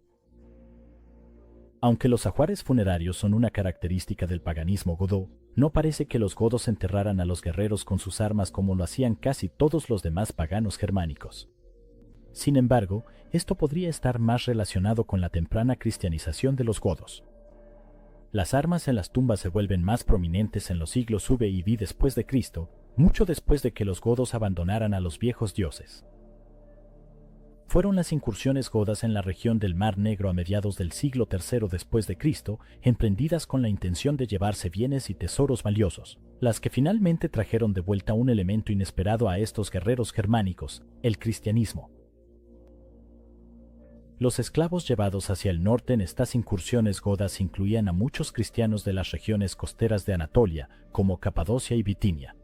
Aunque los ajuares funerarios son una característica del paganismo godó, no parece que los godos enterraran a los guerreros con sus armas como lo hacían casi todos los demás paganos germánicos. Sin embargo, esto podría estar más relacionado con la temprana cristianización de los godos. Las armas en las tumbas se vuelven más prominentes en los siglos V y V después de Cristo, mucho después de que los godos abandonaran a los viejos dioses. Fueron las incursiones godas en la región del Mar Negro a mediados del siglo III después de Cristo, emprendidas con la intención de llevarse bienes y tesoros valiosos, las que finalmente trajeron de vuelta un elemento inesperado a estos guerreros germánicos, el cristianismo. Los esclavos llevados hacia el norte en estas incursiones godas incluían a muchos cristianos de las regiones costeras de Anatolia, como Capadocia y Bitinia.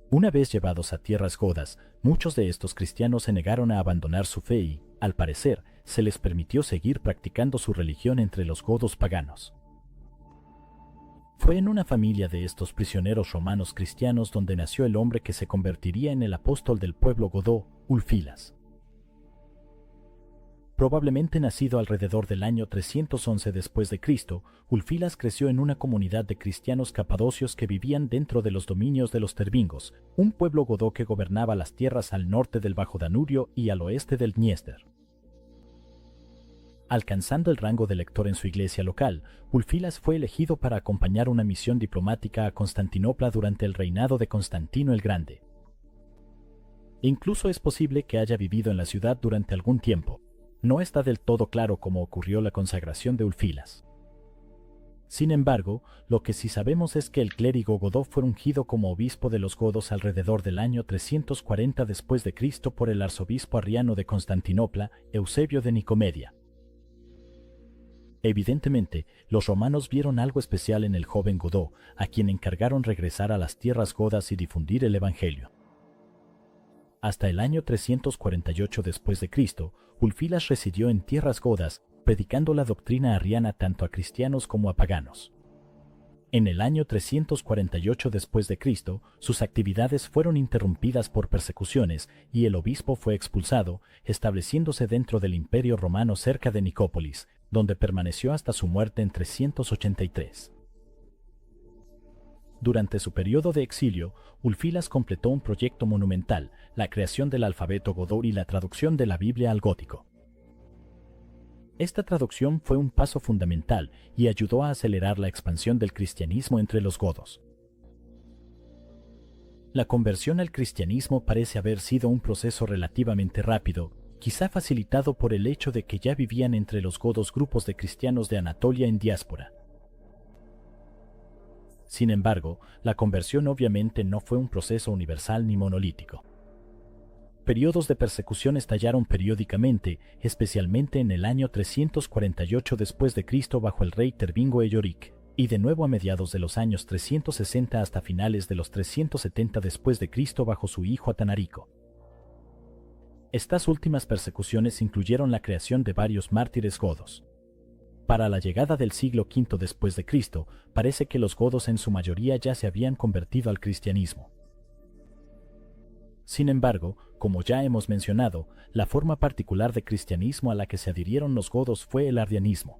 Una vez llevados a tierras godas, muchos de estos cristianos se negaron a abandonar su fe y, al parecer, se les permitió seguir practicando su religión entre los godos paganos. Fue en una familia de estos prisioneros romanos cristianos donde nació el hombre que se convertiría en el apóstol del pueblo godó, Ulfilas. Probablemente nacido alrededor del año 311 después de Cristo, Ulfilas creció en una comunidad de cristianos capadocios que vivían dentro de los dominios de los tervingos, un pueblo godó que gobernaba las tierras al norte del Bajo Danubio y al oeste del Dniester. Alcanzando el rango de lector en su iglesia local, Ulfilas fue elegido para acompañar una misión diplomática a Constantinopla durante el reinado de Constantino el Grande. Incluso es posible que haya vivido en la ciudad durante algún tiempo. No está del todo claro cómo ocurrió la consagración de Ulfilas. Sin embargo, lo que sí sabemos es que el clérigo godó fue ungido como obispo de los godos alrededor del año 340 después de Cristo por el arzobispo arriano de Constantinopla, Eusebio de Nicomedia. Evidentemente, los romanos vieron algo especial en el joven godó, a quien encargaron regresar a las tierras godas y difundir el evangelio. Hasta el año 348 después de Cristo, Ulfilas residió en tierras godas, predicando la doctrina arriana tanto a cristianos como a paganos. En el año 348 después de Cristo, sus actividades fueron interrumpidas por persecuciones y el obispo fue expulsado, estableciéndose dentro del Imperio Romano cerca de Nicópolis, donde permaneció hasta su muerte en 383. Durante su periodo de exilio, Ulfilas completó un proyecto monumental, la creación del alfabeto godó y la traducción de la Biblia al gótico. Esta traducción fue un paso fundamental y ayudó a acelerar la expansión del cristianismo entre los godos. La conversión al cristianismo parece haber sido un proceso relativamente rápido, quizá facilitado por el hecho de que ya vivían entre los godos grupos de cristianos de Anatolia en diáspora. Sin embargo, la conversión obviamente no fue un proceso universal ni monolítico. Periodos de persecución estallaron periódicamente, especialmente en el año 348 después de Cristo bajo el rey Tervingo Eyoric, y de nuevo a mediados de los años 360 hasta finales de los 370 después de Cristo bajo su hijo Atanarico. Estas últimas persecuciones incluyeron la creación de varios mártires godos. Para la llegada del siglo V después de Cristo, parece que los godos en su mayoría ya se habían convertido al cristianismo. Sin embargo, como ya hemos mencionado, la forma particular de cristianismo a la que se adhirieron los godos fue el arrianismo.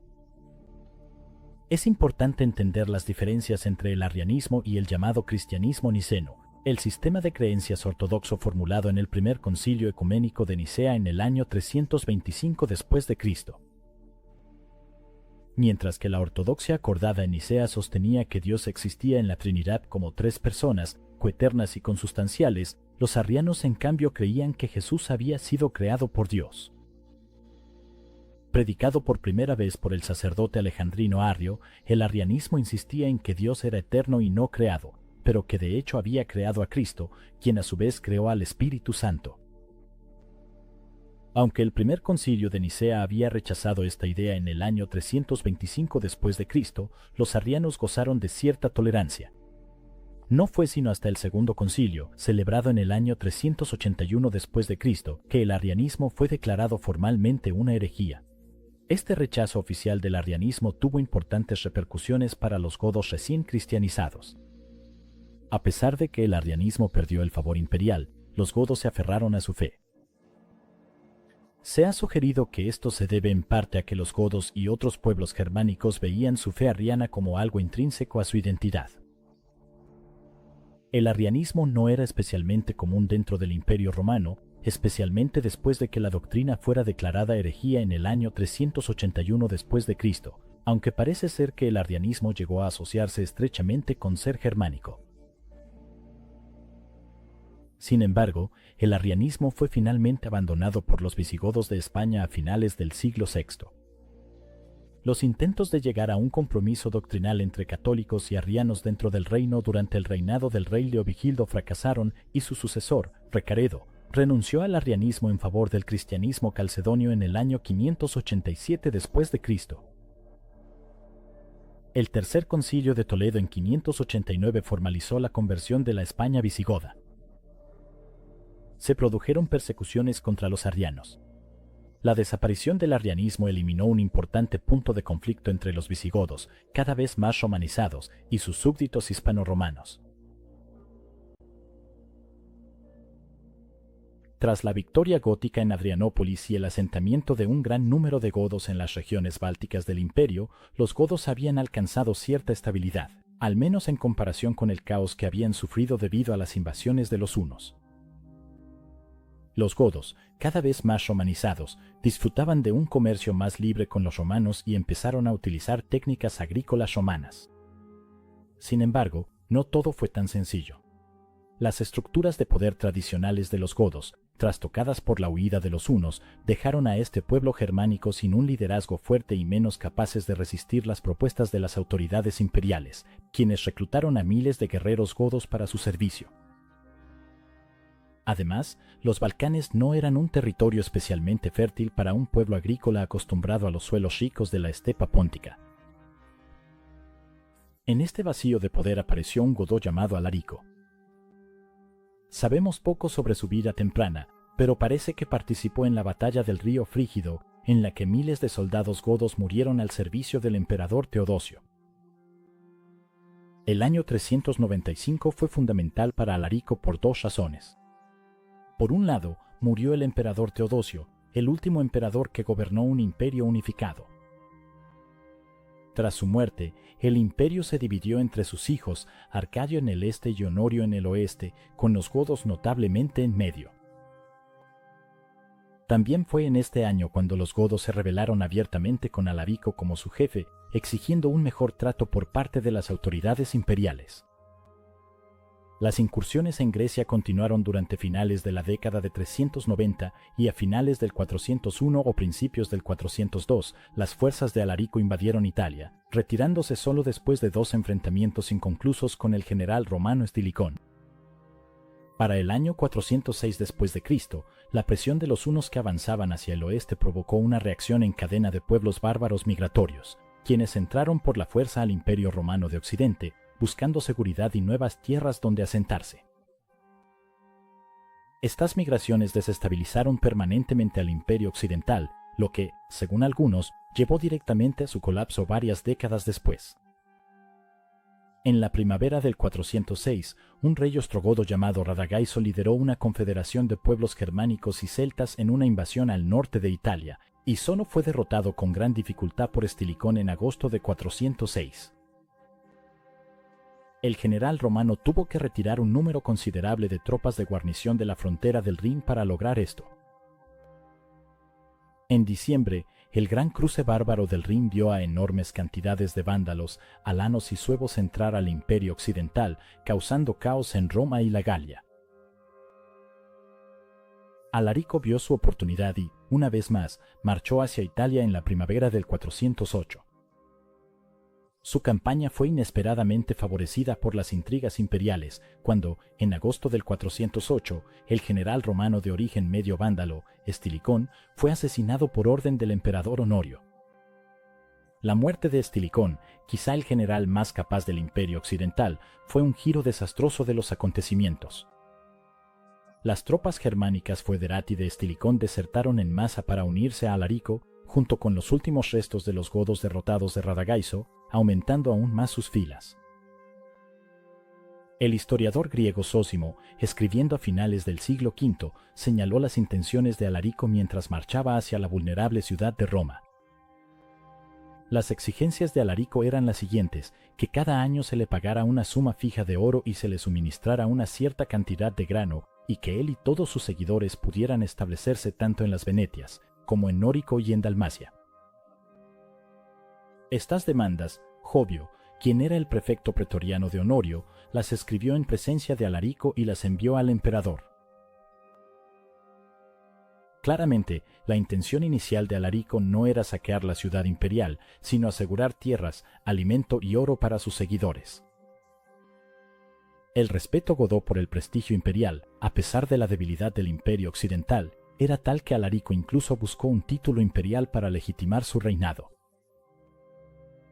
Es importante entender las diferencias entre el arrianismo y el llamado cristianismo niceno, el sistema de creencias ortodoxo formulado en el primer concilio ecuménico de Nicea en el año 325 después de Cristo. Mientras que la ortodoxia acordada en Nicea sostenía que Dios existía en la Trinidad como tres personas, coeternas y consustanciales, los arrianos en cambio creían que Jesús había sido creado por Dios. Predicado por primera vez por el sacerdote alejandrino Arrio, el arrianismo insistía en que Dios era eterno y no creado, pero que de hecho había creado a Cristo, quien a su vez creó al Espíritu Santo. Aunque el primer concilio de Nicea había rechazado esta idea en el año 325 después de Cristo, los arrianos gozaron de cierta tolerancia. No fue sino hasta el segundo concilio, celebrado en el año 381 después de Cristo, que el arrianismo fue declarado formalmente una herejía. Este rechazo oficial del arrianismo tuvo importantes repercusiones para los godos recién cristianizados. A pesar de que el arrianismo perdió el favor imperial, los godos se aferraron a su fe. Se ha sugerido que esto se debe en parte a que los godos y otros pueblos germánicos veían su fe arriana como algo intrínseco a su identidad. El arrianismo no era especialmente común dentro del Imperio Romano, especialmente después de que la doctrina fuera declarada herejía en el año 381 después de Cristo, aunque parece ser que el arrianismo llegó a asociarse estrechamente con ser germánico. Sin embargo, el arrianismo fue finalmente abandonado por los visigodos de España a finales del siglo VI. Los intentos de llegar a un compromiso doctrinal entre católicos y arrianos dentro del reino durante el reinado del rey Leovigildo fracasaron y su sucesor, Recaredo, renunció al arrianismo en favor del cristianismo calcedonio en el año 587 después de Cristo. El tercer concilio de Toledo en 589 formalizó la conversión de la España visigoda. Se produjeron persecuciones contra los arrianos. La desaparición del arrianismo eliminó un importante punto de conflicto entre los visigodos, cada vez más romanizados, y sus súbditos hispano-romanos. Tras la victoria gótica en Adrianópolis y el asentamiento de un gran número de godos en las regiones bálticas del imperio, los godos habían alcanzado cierta estabilidad, al menos en comparación con el caos que habían sufrido debido a las invasiones de los hunos. Los godos, cada vez más romanizados, disfrutaban de un comercio más libre con los romanos y empezaron a utilizar técnicas agrícolas romanas. Sin embargo, no todo fue tan sencillo. Las estructuras de poder tradicionales de los godos, trastocadas por la huida de los hunos, dejaron a este pueblo germánico sin un liderazgo fuerte y menos capaces de resistir las propuestas de las autoridades imperiales, quienes reclutaron a miles de guerreros godos para su servicio. Además, los Balcanes no eran un territorio especialmente fértil para un pueblo agrícola acostumbrado a los suelos ricos de la estepa póntica. En este vacío de poder apareció un godó llamado Alarico. Sabemos poco sobre su vida temprana, pero parece que participó en la batalla del río Frígido, en la que miles de soldados godos murieron al servicio del emperador Teodosio. El año 395 fue fundamental para Alarico por dos razones. Por un lado, murió el emperador Teodosio, el último emperador que gobernó un imperio unificado. Tras su muerte, el imperio se dividió entre sus hijos, Arcadio en el este y Honorio en el oeste, con los godos notablemente en medio. También fue en este año cuando los godos se rebelaron abiertamente con Alarico como su jefe, exigiendo un mejor trato por parte de las autoridades imperiales. Las incursiones en Grecia continuaron durante finales de la década de 390 y a finales del 401 o principios del 402, las fuerzas de Alarico invadieron Italia, retirándose solo después de dos enfrentamientos inconclusos con el general romano Estilicón. Para el año 406 después de Cristo, la presión de los hunos que avanzaban hacia el oeste provocó una reacción en cadena de pueblos bárbaros migratorios, quienes entraron por la fuerza al Imperio Romano de Occidente, buscando seguridad y nuevas tierras donde asentarse. Estas migraciones desestabilizaron permanentemente al Imperio Occidental, lo que, según algunos, llevó directamente a su colapso varias décadas después. En la primavera del 406, un rey ostrogodo llamado Radagaiso lideró una confederación de pueblos germánicos y celtas en una invasión al norte de Italia, y solo fue derrotado con gran dificultad por Estilicón en agosto de 406. El general romano tuvo que retirar un número considerable de tropas de guarnición de la frontera del Rin para lograr esto. En diciembre, el gran cruce bárbaro del Rin vio a enormes cantidades de vándalos, alanos y suevos entrar al Imperio Occidental, causando caos en Roma y la Galia. Alarico vio su oportunidad y, una vez más, marchó hacia Italia en la primavera del 408. Su campaña fue inesperadamente favorecida por las intrigas imperiales, cuando, en agosto del 408, el general romano de origen medio vándalo, Estilicón, fue asesinado por orden del emperador Honorio. La muerte de Estilicón, quizá el general más capaz del Imperio Occidental, fue un giro desastroso de los acontecimientos. Las tropas germánicas foederati de Estilicón desertaron en masa para unirse a Alarico, junto con los últimos restos de los godos derrotados de Radagaiso, aumentando aún más sus filas. El historiador griego Sósimo, escribiendo a finales del siglo V, señaló las intenciones de Alarico mientras marchaba hacia la vulnerable ciudad de Roma. Las exigencias de Alarico eran las siguientes: que cada año se le pagara una suma fija de oro y se le suministrara una cierta cantidad de grano, y que él y todos sus seguidores pudieran establecerse tanto en las Venetias, como en Nórico y en Dalmacia. Estas demandas, Jovio, quien era el prefecto pretoriano de Honorio, las escribió en presencia de Alarico y las envió al emperador. Claramente, la intención inicial de Alarico no era saquear la ciudad imperial, sino asegurar tierras, alimento y oro para sus seguidores. El respeto godó por el prestigio imperial, a pesar de la debilidad del Imperio Occidental, era tal que Alarico incluso buscó un título imperial para legitimar su reinado.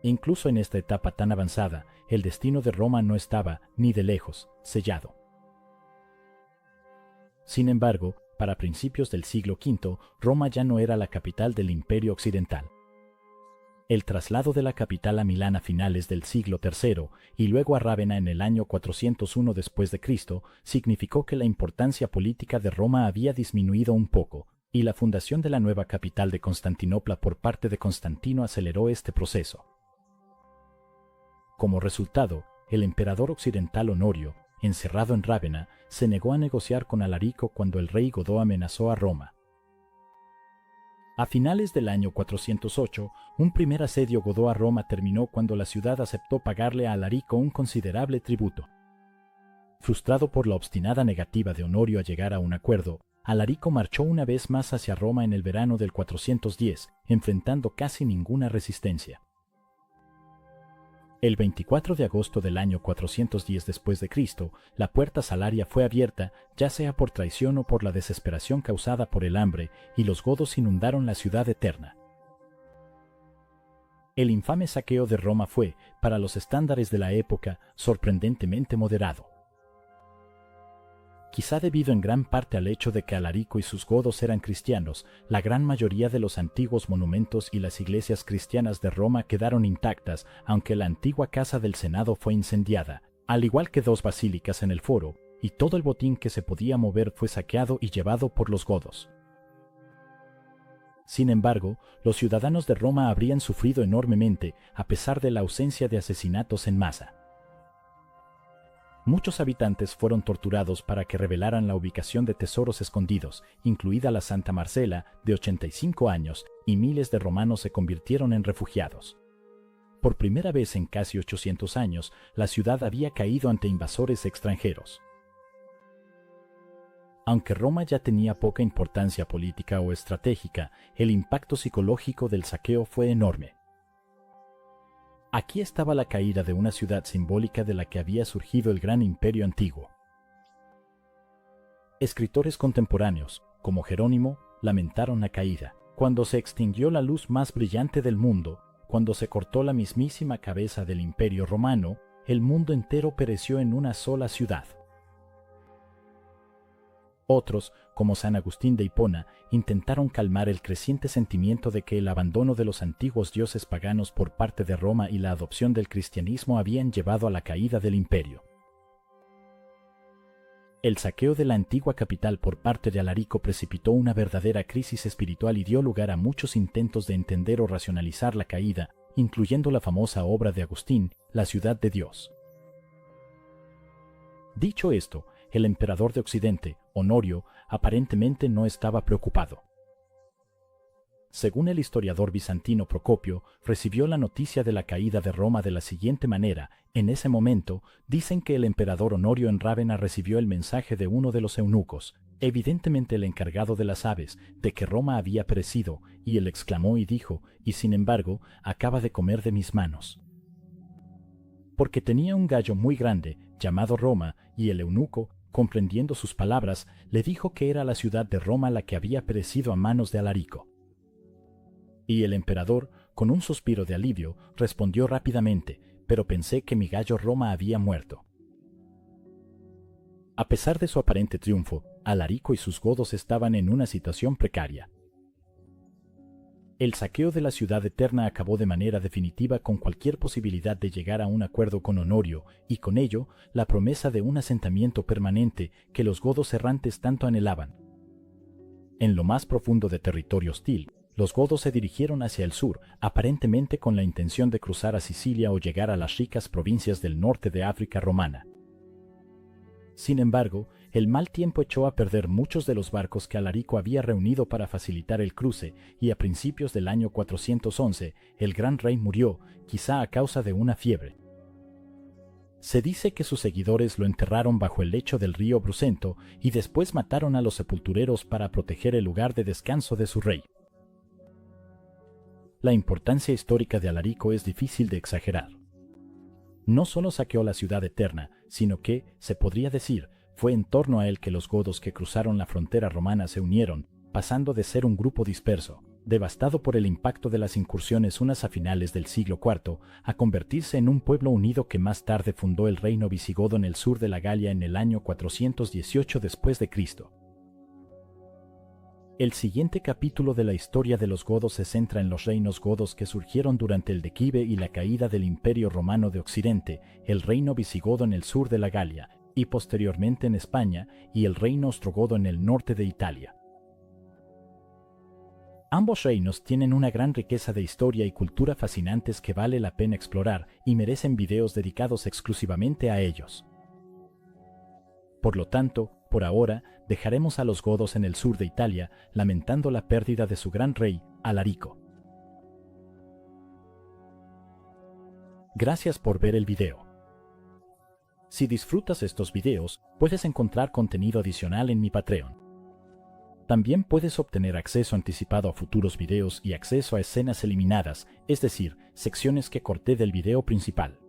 Incluso en esta etapa tan avanzada, el destino de Roma no estaba, ni de lejos, sellado. Sin embargo, para principios del siglo V, Roma ya no era la capital del Imperio Occidental. El traslado de la capital a Milán a finales del siglo III y luego a Rávena en el año 401 después de Cristo significó que la importancia política de Roma había disminuido un poco, y la fundación de la nueva capital de Constantinopla por parte de Constantino aceleró este proceso. Como resultado, el emperador occidental Honorio, encerrado en Rávena, se negó a negociar con Alarico cuando el rey Godó amenazó a Roma. A finales del año 408, un primer asedio godó a Roma terminó cuando la ciudad aceptó pagarle a Alarico un considerable tributo. Frustrado por la obstinada negativa de Honorio a llegar a un acuerdo, Alarico marchó una vez más hacia Roma en el verano del 410, enfrentando casi ninguna resistencia. El 24 de agosto del año 410 después de Cristo, la puerta Salaria fue abierta, ya sea por traición o por la desesperación causada por el hambre, y los godos inundaron la ciudad eterna. El infame saqueo de Roma fue, para los estándares de la época, sorprendentemente moderado. Quizá debido en gran parte al hecho de que Alarico y sus godos eran cristianos, la gran mayoría de los antiguos monumentos y las iglesias cristianas de Roma quedaron intactas, aunque la antigua casa del Senado fue incendiada, al igual que 2 basílicas en el Foro, y todo el botín que se podía mover fue saqueado y llevado por los godos. Sin embargo, los ciudadanos de Roma habrían sufrido enormemente, a pesar de la ausencia de asesinatos en masa. Muchos habitantes fueron torturados para que revelaran la ubicación de tesoros escondidos, incluida la Santa Marcela, de 85 años, y miles de romanos se convirtieron en refugiados. Por primera vez en casi 800 años, la ciudad había caído ante invasores extranjeros. Aunque Roma ya tenía poca importancia política o estratégica, el impacto psicológico del saqueo fue enorme. Aquí estaba la caída de una ciudad simbólica de la que había surgido el gran imperio antiguo. Escritores contemporáneos, como Jerónimo, lamentaron la caída. Cuando se extinguió la luz más brillante del mundo, cuando se cortó la mismísima cabeza del Imperio Romano, el mundo entero pereció en una sola ciudad. Otros, como San Agustín de Hipona, intentaron calmar el creciente sentimiento de que el abandono de los antiguos dioses paganos por parte de Roma y la adopción del cristianismo habían llevado a la caída del imperio. El saqueo de la antigua capital por parte de Alarico precipitó una verdadera crisis espiritual y dio lugar a muchos intentos de entender o racionalizar la caída, incluyendo la famosa obra de Agustín, La ciudad de Dios. Dicho esto, el emperador de Occidente, Honorio, aparentemente no estaba preocupado. Según el historiador bizantino Procopio, recibió la noticia de la caída de Roma de la siguiente manera. En ese momento, dicen que el emperador Honorio en Rávena recibió el mensaje de uno de los eunucos, evidentemente el encargado de las aves, de que Roma había perecido, y él exclamó y dijo, y sin embargo, acaba de comer de mis manos. Porque tenía un gallo muy grande, llamado Roma, y el eunuco, comprendiendo sus palabras, le dijo que era la ciudad de Roma la que había perecido a manos de Alarico. Y el emperador, con un suspiro de alivio, respondió rápidamente, pero pensé que mi gallo Roma había muerto. A pesar de su aparente triunfo, Alarico y sus godos estaban en una situación precaria. El saqueo de la ciudad eterna acabó de manera definitiva con cualquier posibilidad de llegar a un acuerdo con Honorio, y con ello, la promesa de un asentamiento permanente que los godos errantes tanto anhelaban. En lo más profundo de territorio hostil, los godos se dirigieron hacia el sur, aparentemente con la intención de cruzar a Sicilia o llegar a las ricas provincias del norte de África romana. Sin embargo, el mal tiempo echó a perder muchos de los barcos que Alarico había reunido para facilitar el cruce, y a principios del año 411, el gran rey murió, quizá a causa de una fiebre. Se dice que sus seguidores lo enterraron bajo el lecho del río Brusento y después mataron a los sepultureros para proteger el lugar de descanso de su rey. La importancia histórica de Alarico es difícil de exagerar. No solo saqueó la ciudad eterna, sino que, se podría decir, fue en torno a él que los godos que cruzaron la frontera romana se unieron, pasando de ser un grupo disperso, devastado por el impacto de las incursiones unas a finales del siglo IV, a convertirse en un pueblo unido que más tarde fundó el reino visigodo en el sur de la Galia en el año 418 después de Cristo. El siguiente capítulo de la historia de los godos se centra en los reinos godos que surgieron durante el declive y la caída del Imperio Romano de Occidente, el reino visigodo en el sur de la Galia, y posteriormente en España, y el reino ostrogodo en el norte de Italia. Ambos reinos tienen una gran riqueza de historia y cultura fascinantes que vale la pena explorar y merecen videos dedicados exclusivamente a ellos. Por lo tanto, por ahora, dejaremos a los godos en el sur de Italia, lamentando la pérdida de su gran rey, Alarico. Gracias por ver el video. Si disfrutas estos videos, puedes encontrar contenido adicional en mi Patreon. También puedes obtener acceso anticipado a futuros videos y acceso a escenas eliminadas, es decir, secciones que corté del video principal.